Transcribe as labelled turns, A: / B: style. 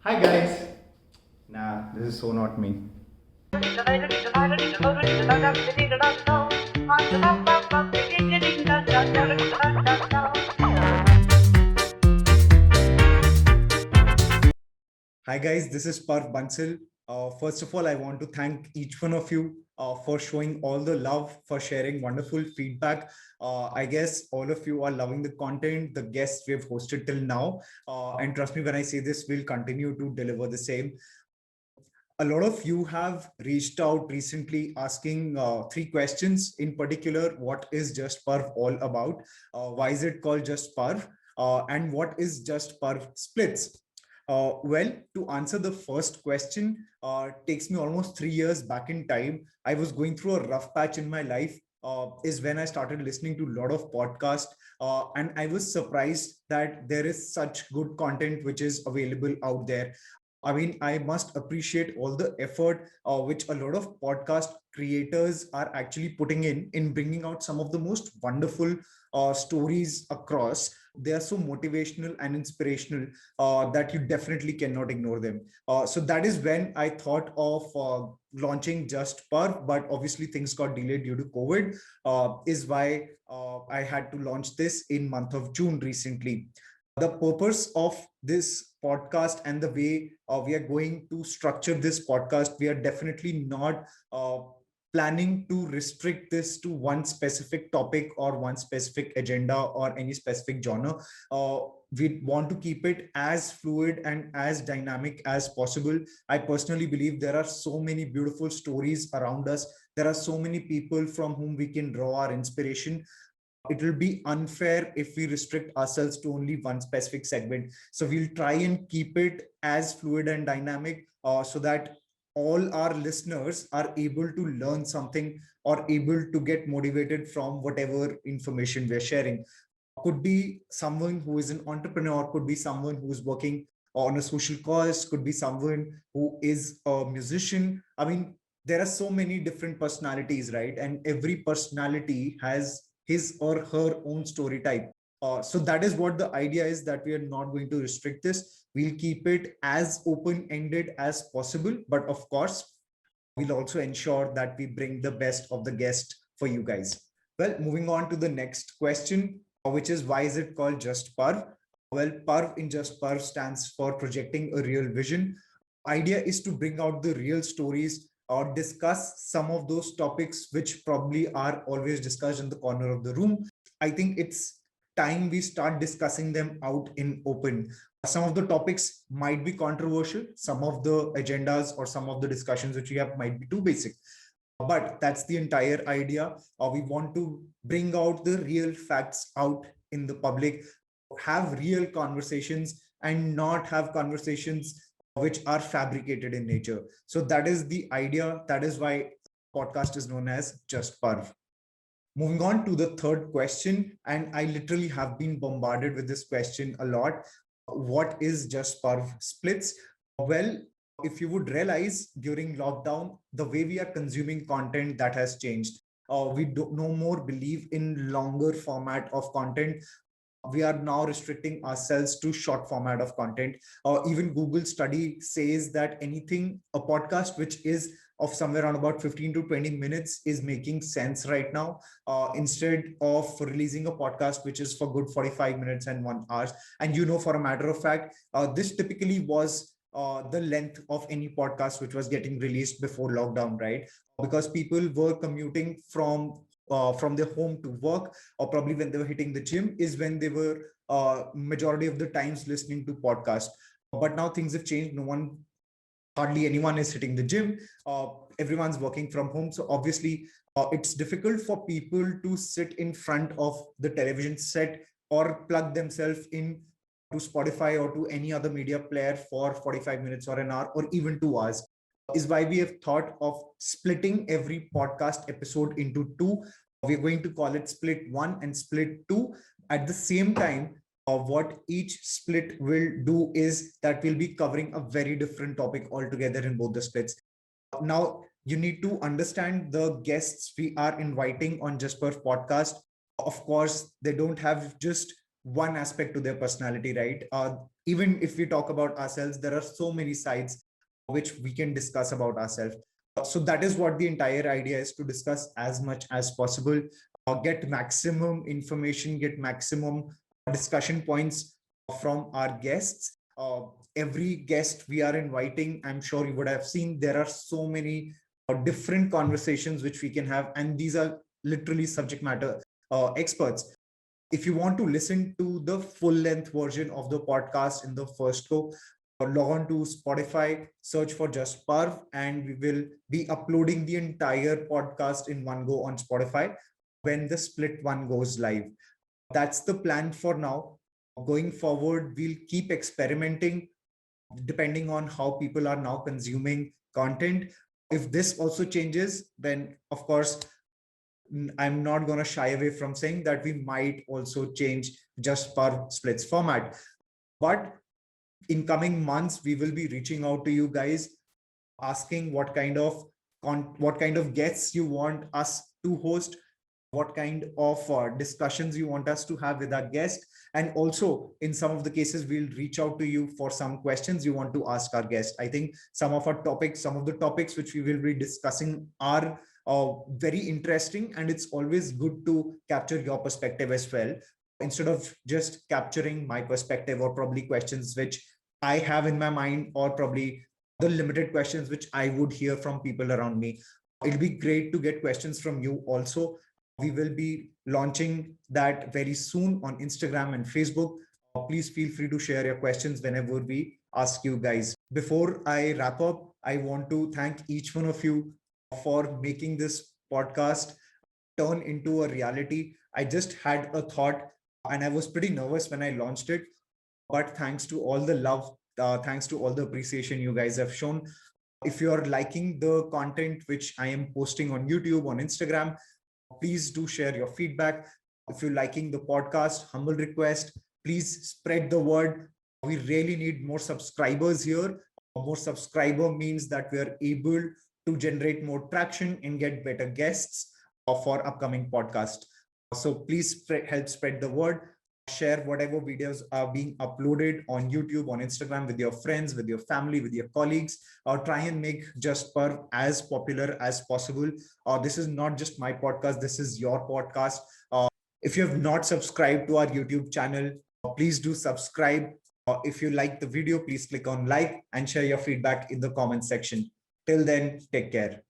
A: Hi guys. Nah, this is so not me. Hi guys, this is Parv Bansal. First of all, I want to thank each one of you for showing all the love, for sharing wonderful feedback. I guess all of you are loving the content, the guests we have hosted till now. And trust me when I say this, we'll continue to deliver the same. A lot of you have reached out recently asking three questions in particular. What is Just Parv all about? Why is it called Just Parv? And what is Just Parv Splits? Well, to answer the first question, takes me almost 3 years back in time. I was going through a rough patch in my life. Is when I started listening to a lot of podcasts, and I was surprised that there is such good content which is available out there. I mean, I must appreciate all the effort which a lot of podcast creators are actually putting in bringing out some of the most wonderful stories across. They are so motivational and inspirational that you definitely cannot ignore them. So that is when I thought of launching Just Parv, but obviously things got delayed due to COVID. Is why I had to launch this in month of June recently. The purpose of this podcast and the way we are going to structure this podcast, we are definitely not planning to restrict this to one specific topic or one specific agenda or any specific genre. We want to keep it as fluid and as dynamic as possible. I personally believe there are so many beautiful stories around us. There are so many people from whom we can draw our inspiration. It will be unfair if we restrict ourselves to only one specific segment. So we'll try and keep it as fluid and dynamic so that all our listeners are able to learn something or able to get motivated from whatever information we're sharing. Could be someone who is an entrepreneur, could be someone who's working on a social cause, could be someone who is a musician. I mean, there are so many different personalities, right? And every personality has his or her own story type. So that is what the idea is, that we are not going to restrict this. We'll keep it as open ended as possible. But of course, we'll also ensure that we bring the best of the guest for you guys. Well, moving on to the next question, which is why is it called Just Parv? Well, Parv in Just Parv stands for projecting a real vision. Idea is to bring out the real stories or discuss some of those topics which probably are always discussed in the corner of the room. I think it's time we start discussing them out in open. Some of the topics might be controversial, some of the agendas or some of the discussions which we have might be too basic, but that's the entire idea. We want to bring out the real facts out in the public, have real conversations and not have conversations which are fabricated in nature. So that is the idea. That is why podcast is known as Just Parv. Moving on to the third question, and I literally have been bombarded with this question a lot. What is Just Parv Splits? Well, if you would realize during lockdown, the way we are consuming content, that has changed. We do no more believe in longer format of content. We are now restricting ourselves to short format of content. Even Google study says that anything, a podcast which is of somewhere around about 15 to 20 minutes is making sense right now, instead of releasing a podcast which is for good 45 minutes and 1 hour. And for a matter of fact, this typically was the length of any podcast which was getting released before lockdown, right? Because people were commuting from their home to work, or probably when they were hitting the gym is when they were majority of the times listening to podcast. But now things have changed. No one, hardly anyone is hitting the gym. Everyone's working from home, so obviously it's difficult for people to sit in front of the television set or plug themselves in to Spotify or to any other media player for 45 minutes or an hour or even 2 hours. Is why we have thought of splitting every podcast episode into two. We're going to call it split one and split two. At the same time, what each split will do is that we'll be covering a very different topic altogether in both the splits. Now, you need to understand the guests we are inviting on Just Perf podcast. Of course, they don't have just one aspect to their personality, right? Even if we talk about ourselves, there are so many sides which we can discuss about ourselves. So that is what the entire idea is, to discuss as much as possible, get maximum information, get maximum discussion points from our guests. Every guest we are inviting, I'm sure you would have seen, there are so many different conversations which we can have, and these are literally subject matter experts. If you want to listen to the full length version of the podcast in the first go, log on to Spotify, search for justPARV, and we will be uploading the entire podcast in one go on Spotify when the split one goes live. That's the plan for now. Going forward, we'll keep experimenting depending on how people are now consuming content. If this also changes, then of course, I'm not going to shy away from saying that we might also change justPARV splits format. But in coming months, we will be reaching out to you guys, asking what kind of guests you want us to host, what kind of discussions you want us to have with our guest. And also, in some of the cases, we'll reach out to you for some questions you want to ask our guest. I think some of the topics which we will be discussing are very interesting, and it's always good to capture your perspective as well, instead of just capturing my perspective or probably questions which I have in my mind, or probably the limited questions which I would hear from people around me. It'll be great to get questions from you also. We will be launching that very soon on Instagram and Facebook. Please feel free to share your questions whenever we ask you guys. Before I wrap up, I want to thank each one of you for making this podcast turn into a reality. I just had a thought and I was pretty nervous when I launched it, but thanks to all the love, thanks to all the appreciation you guys have shown. If you're liking the content which I am posting on YouTube, on Instagram, please do share your feedback. If you're liking the podcast, humble request, please spread the word. We really need more subscribers here. More subscriber means that we are able to generate more traction and get better guests for upcoming podcast. So please help spread the word. Share whatever videos are being uploaded on YouTube, on Instagram, with your friends, with your family, with your colleagues, or try and make justPARV as popular as possible. This is not just my podcast, this is your podcast. If you have not subscribed to our YouTube channel, please do subscribe. If you like the video, please click on like and share your feedback in the comment section. Till then, take care.